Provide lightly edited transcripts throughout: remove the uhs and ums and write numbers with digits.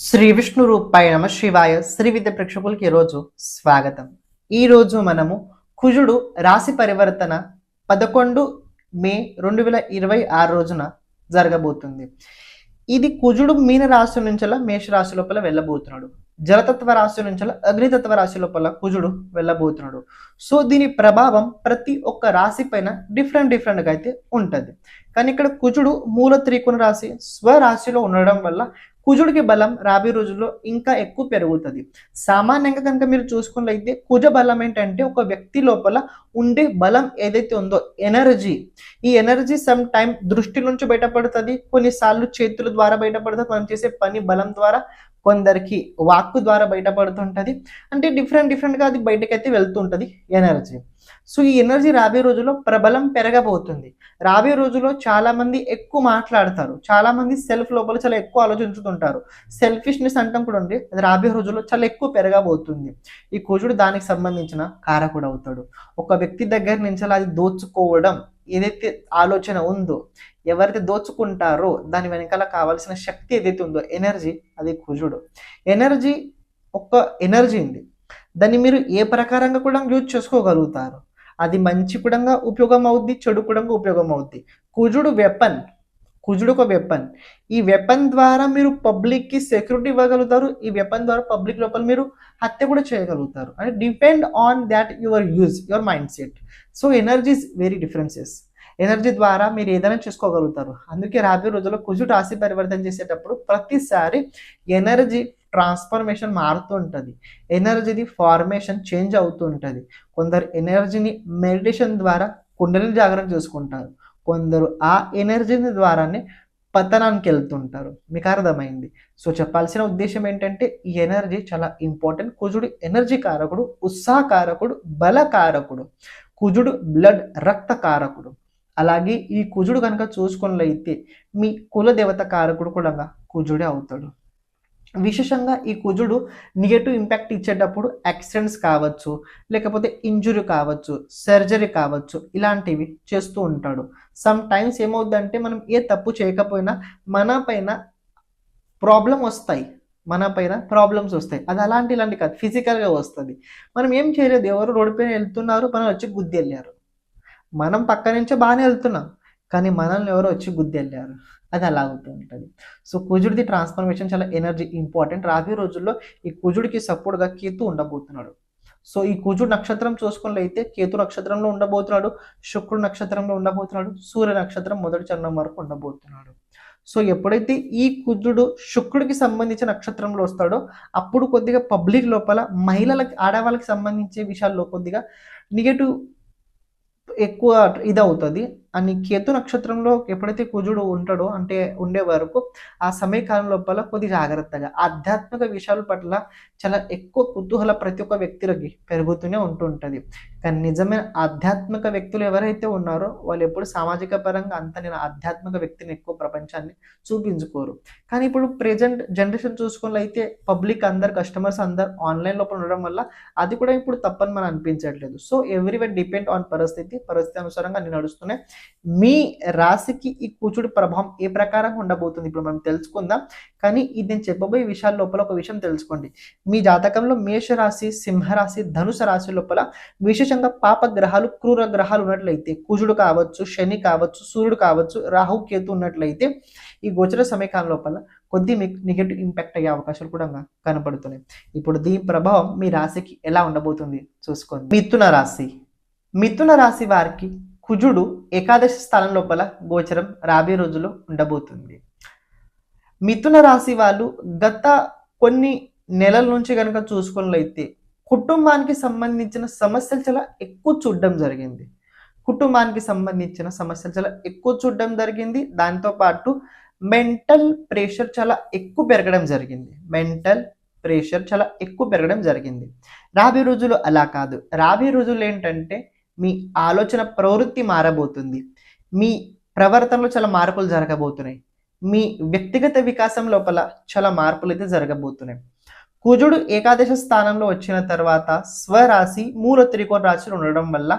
శ్రీ విష్ణు రూపాయ నమ శివాయ శ్రీ విద్య ప్రేక్షకులకి ఈరోజు స్వాగతం. ఈరోజు మనము కుజుడు రాశి పరివర్తన 11 మే 2026 రోజున జరగబోతుంది. ఇది కుజుడు మీన రాశి నుంచి మేష రాశి లోపల వెళ్ళబోతున్నాడు. జలతత్వ రాశి నుంచి అగ్నితత్వ రాశి లోపల కుజుడు వెళ్ళబోతున్నాడు. సో దీని ప్రభావం ప్రతి ఒక్క రాశి పైన డిఫరెంట్గా అయితే ఉంటుంది. కానీ ఇక్కడ కుజుడు మూల త్రికోణ రాశి స్వరాశిలో ఉండడం వల్ల కుజుడికి బలం రాబోయే రోజుల్లో ఇంకా ఎక్కువ పెరుగుతుంది. సామాన్యంగా కనుక మీరు చూసుకున్నట్లయితే కుజ బలం ఏంటంటే ఒక వ్యక్తి లోపల ఉండే బలం ఏదైతే ఉందో ఎనర్జీ, ఈ ఎనర్జీ సమ్ టైం దృష్టి నుంచి బయటపడుతుంది, కొన్నిసార్లు చేతుల ద్వారా బయటపడుతుంది, మనం చేసే పని బలం ద్వారా, కొందరికి వాక్కు ద్వారా బయటపడుతుంటది. అంటే డిఫరెంట్గా అది బయటకైతే వెళ్తుంటది ఎనర్జీ. సో ఈ ఎనర్జీ రాబోయే రోజుల్లో ప్రబలం పెరగబోతుంది. రాబోయే రోజుల్లో చాలా మంది ఎక్కువ మాట్లాడతారు, చాలా మంది సెల్ఫ్ లోపల చాలా ఎక్కువ ఆలోచించుతుంటారు. సెల్ఫిష్నెస్ అంటాం కూడా ఉంది, అది రాబోయే రోజుల్లో చాలా ఎక్కువ పెరగబోతుంది. ఈ కుజుడు దానికి సంబంధించిన కారకుడు అవుతాడు. ఒక వ్యక్తి దగ్గర నుంచి అది దోచుకోవడం ఏదైతే ఆలోచన ఉందో, ఎవరైతే దోచుకుంటారో దాని వెనకాల కావాల్సిన శక్తి ఏదైతే ఉందో ఎనర్జీ, అది కుజుడు. ఎనర్జీ ఒక ఎనర్జీ ఉంది, దాన్ని మీరు ఏ ప్రకారంగా కూడా యూజ్ చేసుకోగలుగుతారు. అది మంచి కూడా ఉపయోగం అవుద్ది, చెడు కూడా ఉపయోగం అవుద్ది. కుజుడు వెపన్, కుజుడు ఒక వెపన్. ఈ వెపన్ ద్వారా మీరు పబ్లిక్కి సెక్యూరిటీ ఇవ్వగలుగుతారు, ఈ వెపన్ ద్వారా పబ్లిక్ లోపల మీరు హత్య కూడా చేయగలుగుతారు. అంటే depend on that your use, your mind set. So energies very differences. Energy ద్వారా మీరు ఏదైనా చేసుకోగలుగుతారు. అందుకే రాబోయే రోజుల్లో కుజుడు రాశి పరివర్తన చేసేటప్పుడు ప్రతిసారి ఎనర్జీ ట్రాన్స్ఫర్మేషన్ మారుతూ ఉంటుంది, ఎనర్జీది ఫార్మేషన్ చేంజ్ అవుతూ ఉంటుంది. కొందరు ఎనర్జీని మెడిటేషన్ ద్వారా కుండలిని జాగరణ చేసుకుంటారు, కొందరు ఆ ఎనర్జీని ద్వారానే పతనానికి వెళ్తుంటారు. మీకు అర్థమైంది. సో చెప్పాల్సిన ఉద్దేశం ఏంటంటే ఈ ఎనర్జీ చాలా ఇంపార్టెంట్. కుజుడు ఎనర్జీ కారకుడు, ఉత్సాహకారకుడు, బలకారకుడు. కుజుడు బ్లడ్ రక్త కారకుడు. అలాగే ఈ కుజుడు కనుక చూసుకున్నట్లయితే మీ కులదేవత కారకుడు కూడా కుజుడే అవుతాడు. విశేషంగా ఈ కుజుడు నెగటివ్ ఇంపాక్ట్ ఇచ్చేటప్పుడు యాక్సిడెంట్స్ కావచ్చు, లేకపోతే ఇంజురీ కావచ్చు, సర్జరీ కావచ్చు, ఇలాంటివి చేస్తూ ఉంటాడు. సమ్ టైమ్స్ ఏమవుతుందంటే మనం ఏ తప్పు చేయకపోయినా మన పైన ప్రాబ్లమ్స్ వస్తాయి. అది ఇలాంటి కాదు, ఫిజికల్గా వస్తుంది. మనం ఏం చేయలేదు, ఎవరు రోడ్డు పైన వెళ్తున్నారు, మనం వచ్చి గుద్ది వెళ్ళారు. మనం పక్క నుంచే బాగానే వెళ్తున్నాం, కానీ మనల్ని ఎవరో వచ్చి గుద్ది వెళ్ళారు. అది అలా అవుతూ ఉంటుంది. సో కుజుడిది ట్రాన్స్ఫర్మేషన్ చాలా ఎనర్జీ ఇంపార్టెంట్. రాబోయే రోజుల్లో ఈ కుజుడికి సపోర్ట్గా కేతు ఉండబోతున్నాడు. సో ఈ కుజుడు నక్షత్రం చూసుకున్నట్లయితే కేతు నక్షత్రంలో ఉండబోతున్నాడు, శుక్రుడు నక్షత్రంలో ఉండబోతున్నాడు, సూర్య నక్షత్రం మొదటి చరణం వరకు ఉండబోతున్నాడు. సో ఎప్పుడైతే ఈ కుజుడు శుక్రుడికి సంబంధించిన నక్షత్రంలో వస్తాడో అప్పుడు కొద్దిగా పబ్లిక్ లోపల మహిళలకి, ఆడవాళ్ళకి సంబంధించే విషయాల్లో కొద్దిగా నెగటివ్ ఎక్కువ ఇదవుతుంది. అని కేతు నక్షత్రంలో ఎప్పుడైతే కుజుడు ఉంటాడో అంటే ఉండే వరకు ఆ సమయకాలం లోపల కొద్ది జాగ్రత్తగా ఆధ్యాత్మిక విషయాల పట్ల చాలా ఎక్కువ కుతూహల ప్రతి ఒక్క వ్యక్తికి పెరుగుతూనే ఉంటుంటుంది. కానీ నిజమైన ఆధ్యాత్మిక వ్యక్తులు ఎవరైతే ఉన్నారో వాళ్ళు ఎప్పుడు సామాజిక పరంగా అంత నేను ఆధ్యాత్మిక వ్యక్తిని ఎక్కువ ప్రపంచాన్ని చూపించుకోరు. కానీ ఇప్పుడు ప్రెజెంట్ జనరేషన్ చూసుకున్నట్లయితే పబ్లిక్ అందరు, కస్టమర్స్ అందరు ఆన్లైన్ లోపల ఉండడం వల్ల అది కూడా ఇప్పుడు తప్పని మనం అనిపించట్లేదు. సో ఎవ్రీవన్ డిపెండ్ ఆన్ పరిస్థితి అనుసారంగా నేను నడుస్తున్నాయి. మీ రాశికి ఈ కుజుడి ప్రభావం ఏ ప్రకారంగా ఉండబోతుంది ఇప్పుడు మనం తెలుసుకుందాం. కానీ ఇది నేను చెప్పబోయే విషయాల లోపల ఒక విషయం తెలుసుకోండి. మీ జాతకంలో మేషరాశి, సింహరాశి, ధనుస రాశి లోపల విశేషంగా పాప గ్రహాలు, క్రూర గ్రహాలు ఉన్నట్లయితే కుజుడు కావచ్చు, శని కావచ్చు, సూర్యుడు కావచ్చు, రాహు కేతు ఉన్నట్లయితే ఈ గోచర సమయకాలం లోపల కొద్ది మీకు నెగటివ్ ఇంపాక్ట్ అయ్యే అవకాశాలు కూడా కనపడుతున్నాయి. ఇప్పుడు దీని ప్రభావం మీ రాశికి ఎలా ఉండబోతుంది చూసుకోండి. మిథున రాశి వారికి కుజుడు ఏకాదశి స్థానం లోపల గోచరం రాబోయే రోజుల్లో ఉండబోతుంది. మిథున రాశి వాళ్ళు గత కొన్ని నెలల నుంచి కనుక చూసుకున్నట్లయితే కుటుంబానికి సంబంధించిన సమస్యలు చాలా ఎక్కువ చూడడం జరిగింది. దాంతోపాటు మెంటల్ ప్రెషర్ చాలా ఎక్కువ పెరగడం జరిగింది. రాబోయే రోజులు అలా కాదు. రాబోయే రోజులు ఏంటంటే మీ ఆలోచన ప్రవృత్తి మారబోతుంది, మీ ప్రవర్తనలో చాలా మార్పులు జరగబోతున్నాయి, మీ వ్యక్తిగత వికాసం లోపల చాలా మార్పులు అయితే జరగబోతున్నాయి. కుజుడు ఏకాదశ స్థానంలో వచ్చిన తర్వాత స్వరాశి మూల త్రికోణ రాశిలో ఉండడం వల్ల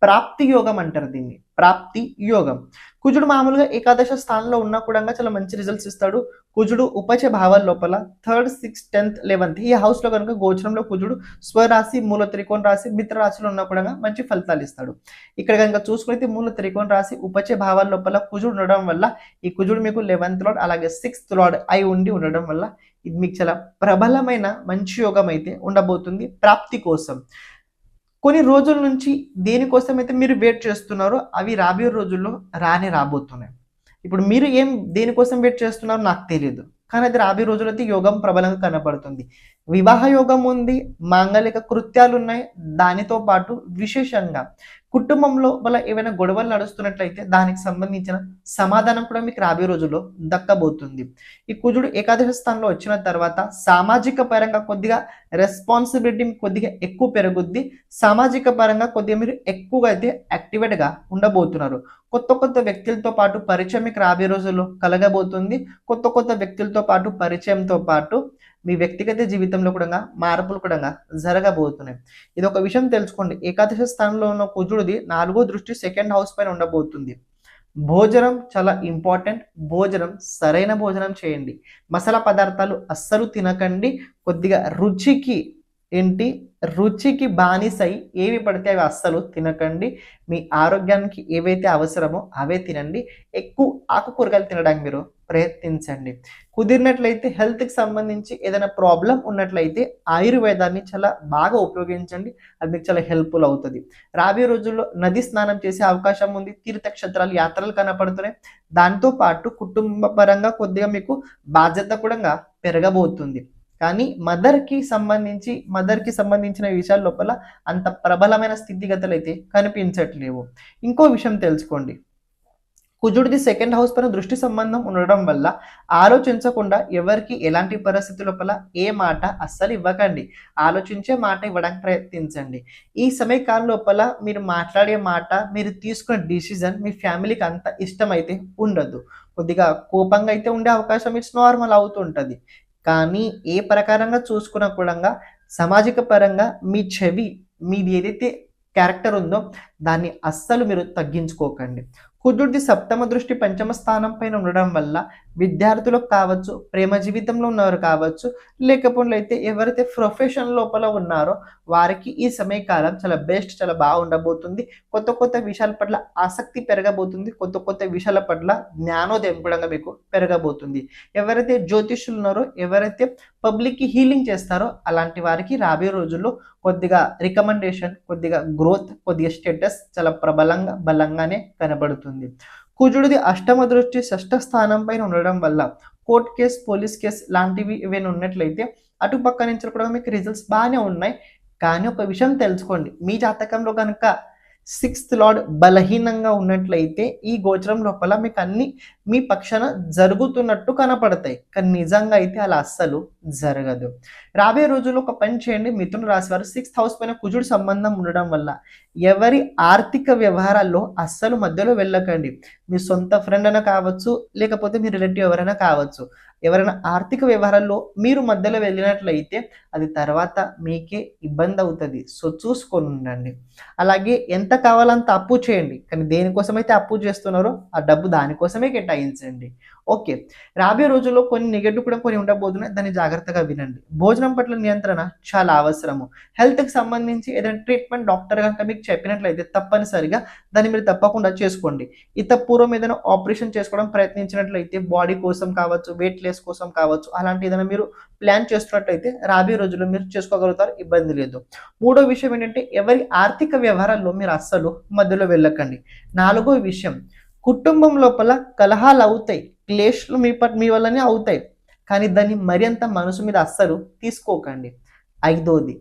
ప్రాప్తి యోగం అంటారు దీన్ని, ప్రాప్తి యోగం. కుజుడు మామూలుగా ఏకాదశ స్థానంలో ఉన్నా కూడా చాలా మంచి రిజల్ట్స్ ఇస్తాడు. కుజుడు ఉపచ భావాల లోపల 3rd, 6th, 10th, 11th ఈ హౌస్ లో కనుక గోచరంలో కుజుడు స్వరాశి, మూల త్రికోణ రాశి, మిత్ర రాశిలో ఉన్నా కూడా మంచి ఫలితాలు ఇస్తాడు. ఇక్కడ కనుక చూసుకుంటే మూల త్రికోణ రాశి ఉపచ భావాల లోపల కుజుడు ఉండడం వల్ల ఈ కుజుడు మీకు 11th లార్డ్ అలాగే 6th లార్డ్ అయి ఉండి ఉండడం వల్ల ఇది మీకు చాలా ప్రబలమైన మంచి యోగం అయితే ఉండబోతుంది ప్రాప్తి కోసం. కొన్ని రోజుల నుంచి దేనికోసం అయితే మీరు వెయిట్ చేస్తున్నారో అవి రాబోయే రోజుల్లో రాబోతున్నాయి. ఇప్పుడు మీరు దేనికోసం వెయిట్ చేస్తున్నారో నాకు తెలియదు, కానీ అది రాబోయే రోజుల్లో అయితే యోగం ప్రబలంగా కనపడుతుంది. వివాహ యోగం ఉంది, మాంగళిక కృత్యాలు ఉన్నాయి. దానితో పాటు విశేషంగా కుటుంబంలో వల్ల ఏమైనా గొడవలు నడుస్తున్నట్లయితే దానికి సంబంధించిన సమాధానం కూడా మీకు రాబోయే రోజుల్లో దక్కబోతుంది. ఈ కుజుడు ఏకాదశ స్థానంలో వచ్చిన తర్వాత సామాజిక పరంగా కొద్దిగా రెస్పాన్సిబిలిటీ కొద్దిగా ఎక్కువ పెరుగుద్ది. సామాజిక పరంగా కొద్దిగా మీరు ఎక్కువగా అయితే యాక్టివేట్గా ఉండబోతున్నారు. కొత్త వ్యక్తులతో పాటు పరిచయం మీకు రాబోయే రోజుల్లో కలగబోతుంది. కొత్త వ్యక్తులతో పాటు పరిచయంతో పాటు మీ వ్యక్తిగత జీవితంలో కూడా మార్పులు కూడా జరగబోతున్నాయి. ఇది ఒక విషయం తెలుసుకోండి. ఏకాదశ స్థానంలో ఉన్న కుజుడిది 4వ దృష్టి 2nd హౌస్ పైన ఉండబోతుంది. భోజనం చాలా ఇంపార్టెంట్. భోజనం సరైన భోజనం చేయండి. మసాలా పదార్థాలు అస్సలు తినకండి. కొద్దిగా రుచికి బానిసై ఏవి పడితే అవి అస్సలు తినకండి. మీ ఆరోగ్యానికి ఏవైతే అవసరమో అవే తినండి. ఎక్కువ ఆకుకూరగాయలు తినడానికి మీరు ప్రయత్నించండి. కుదిరినట్లయితే హెల్త్కి సంబంధించి ఏదైనా ప్రాబ్లం ఉన్నట్లయితే ఆయుర్వేదాన్ని చాలా బాగా ఉపయోగించండి. అది మీకు చాలా హెల్ప్ఫుల్ అవుతుంది. రాబోయే రోజుల్లో నది స్నానం చేసే అవకాశం ఉంది. తీర్థక్షేత్రాలు, యాత్రలు కనపడుతున్నాయి. దాంతో పాటు కుటుంబ పరంగా కొద్దిగా మీకు బాధ్యత కూడా పెరగబోతుంది. కానీ మదర్కి సంబంధించిన విషయాల లోపల అంత ప్రబలమైన స్థితిగతులు అయితే కనిపించట్లేవు. ఇంకో విషయం తెలుసుకోండి. కుజుడిది 2nd హౌస్ పైన దృష్టి సంబంధం ఉండడం వల్ల ఆలోచించకుండా ఎవరికి ఎలాంటి పరిస్థితి లోపల ఏ మాట అస్సలు ఇవ్వకండి. ఆలోచించే మాట ఇవ్వడానికి ప్రయత్నించండి. ఈ సమయకాలం లోపల మీరు మాట్లాడే మాట, మీరు తీసుకునే డిసిజన్ మీ ఫ్యామిలీకి అంత ఇష్టం అయితే ఉండదు. కొద్దిగా కోపంగా అయితే ఉండే అవకాశం ఇట్స్ నార్మల్ అవుతుంటుంది. కానీ ఏ ప్రకారంగా చూసుకున్నా కూడా సామాజిక పరంగా మీది ఏదైతే క్యారెక్టర్ ఉందో దాన్ని అస్సలు మీరు తగ్గించుకోకండి. కుజుడిది 7వ దృష్టి 5వ స్థానం పైన ఉండడం వల్ల విద్యార్థులకు కావచ్చు, ప్రేమ జీవితంలో ఉన్నవారు కావచ్చు, లేకపోతే ఎవరైతే ప్రొఫెషన్ లోపల ఉన్నారో వారికి ఈ సమయకాలం చాలా బెస్ట్, చాలా బాగా ఉండబోతుంది. కొత్త విషయాల పట్ల ఆసక్తి పెరగబోతుంది. కొత్త విషయాల పట్ల జ్ఞానోదయం కూడా మీకు పెరగబోతుంది. ఎవరైతే జ్యోతిష్యులు ఉన్నారో, ఎవరైతే పబ్లిక్కి హీలింగ్ చేస్తారో అలాంటి వారికి రాబోయే రోజుల్లో కొద్దిగా రికమెండేషన్, కొద్దిగా గ్రోత్, కొద్దిగా స్టేటస్ చాలా బలంగానే కనబడుతుంది. కుజుడిది 8వ దృష్టి 6వ స్థానం పైన ఉండడం వల్ల కోర్ట్ కేస్, పోలీస్ కేస్ లాంటివి ఏవైనా ఉన్నట్లయితే అటుపక్క నుంచి కూడా మీకు రిజల్ట్స్ బాగానే ఉన్నాయి. కానీ ఒక విషయం తెలుసుకోండి. మీ జాతకంలో కనుక 6th లార్డ్ బలహీనంగా ఉన్నట్లయితే ఈ గోచరం లోపల మీకు అన్ని మీ పక్షాన జరుగుతున్నట్టు కనపడతాయి. కానీ నిజంగా అయితే అలా అస్సలు జరగదు. రాబోయే రోజుల్లో ఒక పని చేయండి. మిథున రాశి వారు 6th హౌస్ పైన కుజుడు సంబంధం ఉండడం వల్ల ఎవరి ఆర్థిక వ్యవహారాల్లో అస్సలు మధ్యలో వెళ్ళకండి. మీ సొంత ఫ్రెండ్ అయినా కావచ్చు, లేకపోతే మీ రిలేటివ్ ఎవరైనా కావచ్చు, ఎవరైనా ఆర్థిక వ్యవహారాల్లో మీరు మధ్యలో వెళ్ళినట్లయితే అది తర్వాత మీకే ఇబ్బంది అవుతుంది. సో చూసుకొని ఉండండి. అలాగే ఎంత కావాలంత అప్పు చేయండి, కానీ దేనికోసమైతే అప్పు చేస్తున్నారో ఆ డబ్బు దానికోసమే కేటాయించండి. ఓకే, రాబోయే రోజుల్లో కొన్ని నెగటివ్ కూడా కొన్ని ఉండబోతున్నాయి. దాన్ని జాగ్రత్తగా వినండి. భోజనం పట్ల నియంత్రణ చాలా అవసరము. హెల్త్కి సంబంధించి ఏదైనా ట్రీట్మెంట్ డాక్టర్ కనుక మీకు చెప్పినట్లయితే తప్పనిసరిగా దాన్ని మీరు తప్పకుండా చేసుకోండి. పూర్వం ఏదైనా ఆపరేషన్ చేసుకోవడం ప్రయత్నించినట్లయితే బాడీ కోసం కావచ్చు, వెయిట్ లెస్ కోసం కావచ్చు, అలాంటి ఏదైనా మీరు ప్లాన్ చేస్తున్నట్లయితే రాబోయే రోజుల్లో మీరు చేసుకోగలుగుతారు, ఇబ్బంది లేదు. మూడో విషయం ఏంటంటే ఎవరి ఆర్థిక వ్యవహారాల్లో మీరు అస్సలు మధ్యలో వెళ్ళకండి. 4వ విషయం, కుటుంబం లోపల కలహాలు అవుతాయి, క్లేష్లు మీ వల్లనే అవుతాయి, కానీ దాన్ని మరింత మనసు మీద అస్సలు తీసుకోకండి. 5వది,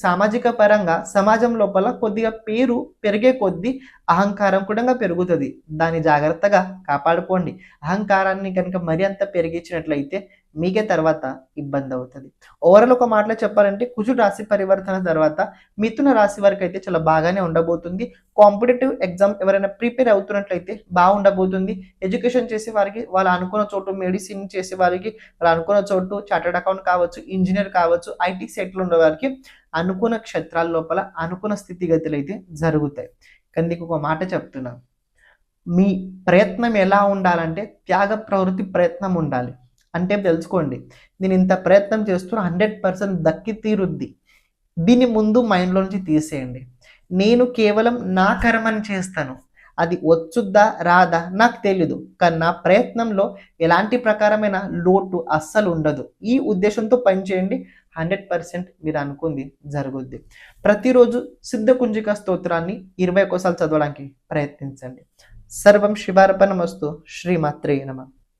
సామాజిక పరంగా సమాజం లోపల కొద్దిగా పేరు పెరిగే కొద్దీ అహంకారం కూడా పెరుగుతుంది. దాన్ని జాగ్రత్తగా కాపాడుకోండి. అహంకారాన్ని కనుక మరింత పెరిగించినట్లయితే మీకే తర్వాత ఇబ్బంది అవుతుంది. ఓవరాల్ ఒక మాటలో చెప్పాలంటే కుజుడు రాశి పరివర్తన తర్వాత మిథున రాశి వారికి అయితే చాలా బాగానే ఉండబోతుంది. కాంపిటేటివ్ ఎగ్జామ్ ఎవరైనా ప్రిపేర్ అవుతున్నట్లయితే బాగుండబోతుంది. ఎడ్యుకేషన్ చేసే వారికి వాళ్ళు అనుకున్న చోటు, మెడిసిన్ చేసే వారికి వాళ్ళు అనుకున్న చోటు, చార్టర్డ్ అకౌంట్ కావచ్చు, ఇంజనీర్ కావచ్చు, ఐటీ సెక్టర్లో ఉన్న వారికి అనుకున్న క్షేత్రాల లోపల అనుకున్న స్థితిగతులు అయితే జరుగుతాయి. కానీ నీకు ఒక మాట చెప్తున్నా, మీ ప్రయత్నం ఎలా ఉండాలంటే త్యాగ ప్రవృత్తి ప్రయత్నం ఉండాలి. అంటే తెలుసుకోండి, నేను ఇంత ప్రయత్నం చేస్తున్నా 100% దక్కి తీరుద్ది. దీన్ని ముందు మైండ్లో నుంచి తీసేయండి. నేను కేవలం నా కర్మని చేస్తాను, అది వచ్చుద్దా రాదా నాకు తెలీదు, కానీ నా ప్రయత్నంలో ఎలాంటి ప్రకారమైన లోటు అస్సలు ఉండదు. ఈ ఉద్దేశంతో పనిచేయండి, 100% మీరు అనుకుంది జరుగుద్ది. ప్రతిరోజు సిద్ధ కుంజిక స్తోత్రాన్ని 21 సార్లు చదవడానికి ప్రయత్నించండి. సర్వం శివార్పణమస్తు. శ్రీమాత్రే నమః.